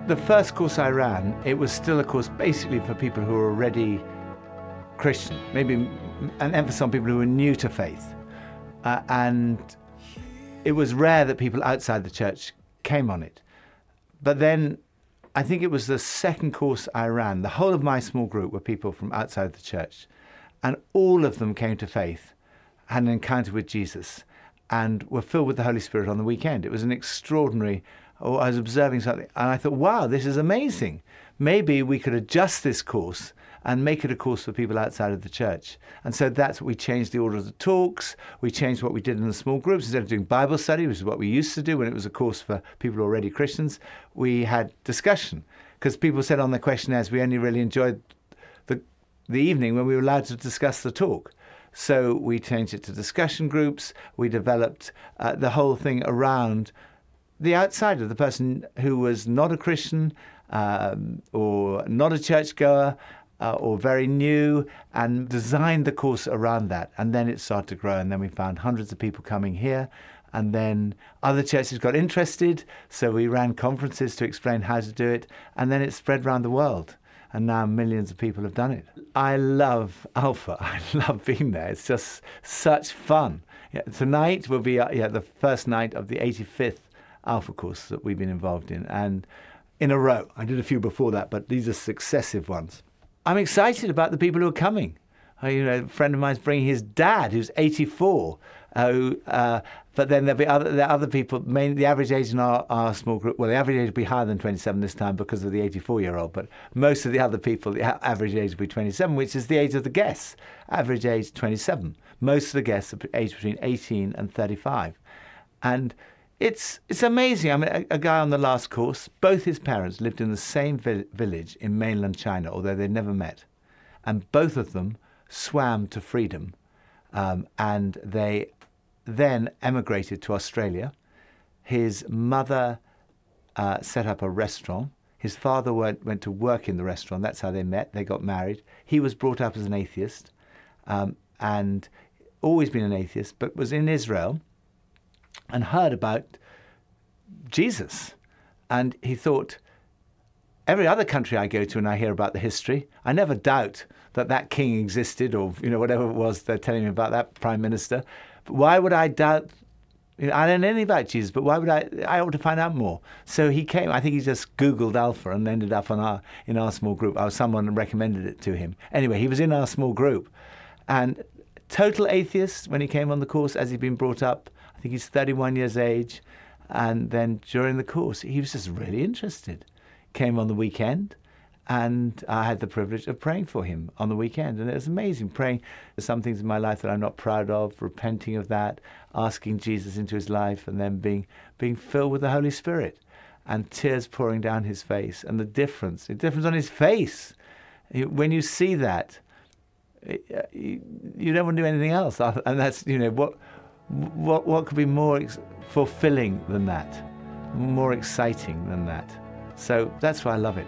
The first course I ran, it was still a course basically for people who were already Christian, maybe an emphasis on people who were new to faith. And it was rare that people outside the church came on it. But then I think it was the second course I ran. The whole of my small group were people from outside the church, and all of them came to faith, had an encounter with Jesus, and were filled with the Holy Spirit on the weekend. It was an extraordinary, I was observing something, and I thought, wow, this is amazing. Maybe we could adjust this course and make it a course for people outside of the church. And so that's what we changed the order of the talks. We changed what we did in the small groups. Instead of doing Bible study, which is what we used to do when it was a course for people already Christians, we had discussion. Because people said on their questionnaires, we only really enjoyed the evening when we were allowed to discuss the talk. So we changed it to discussion groups. We developed the whole thing around the outsider, the person who was not a Christian or not a churchgoer, or very new, and designed the course around that. And then it started to grow, and then we found hundreds of people coming here, and then other churches got interested, so we ran conferences to explain how to do it, and then it spread around the world, and now millions of people have done it. I love Alpha. I love being there. It's just such fun. Yeah, tonight will be the first night of the 85th Alpha course that we've been involved in, and in a row. I did a few before that, but these are successive ones. I'm excited about the people who are coming. A friend of mine's bringing his dad, who's 84. But then there'll be other people. Mainly, the average age in our small group, well, the average age will be higher than 27 this time because of the 84-year-old. But most of the other people, the average age will be 27, which is the age of the guests. Average age 27. Most of the guests are aged between 18 and 35. And it's amazing. I mean, a guy on the last course, both his parents lived in the same village in mainland China, although they'd never met. And both of them swam to freedom. And they then emigrated to Australia. His mother set up a restaurant. His father went to work in the restaurant. That's how they met. They got married. He was brought up as an atheist and always been an atheist, but was in Israel and heard about Jesus. And he thought, every other country I go to and I hear about the history, I never doubt that king existed, or whatever it was they're telling me about, that prime minister. But why would I doubt? I don't know anything about Jesus, but why would I ought to find out more. So he came. I think he just Googled Alpha and ended up in our small group. Someone recommended it to him. Anyway, he was in our small group, and total atheist when he came on the course, as he'd been brought up. I think he's 31 years age. And then during the course, he was just really interested. Came on the weekend, and I had the privilege of praying for him on the weekend. And it was amazing, praying for some things in my life that I'm not proud of, repenting of that, asking Jesus into his life, and then being filled with the Holy Spirit, and tears pouring down his face. And the difference on his face, when you see that, you don't want to do anything else. And that's, what could be more fulfilling than that, more exciting than that? So that's why I love it.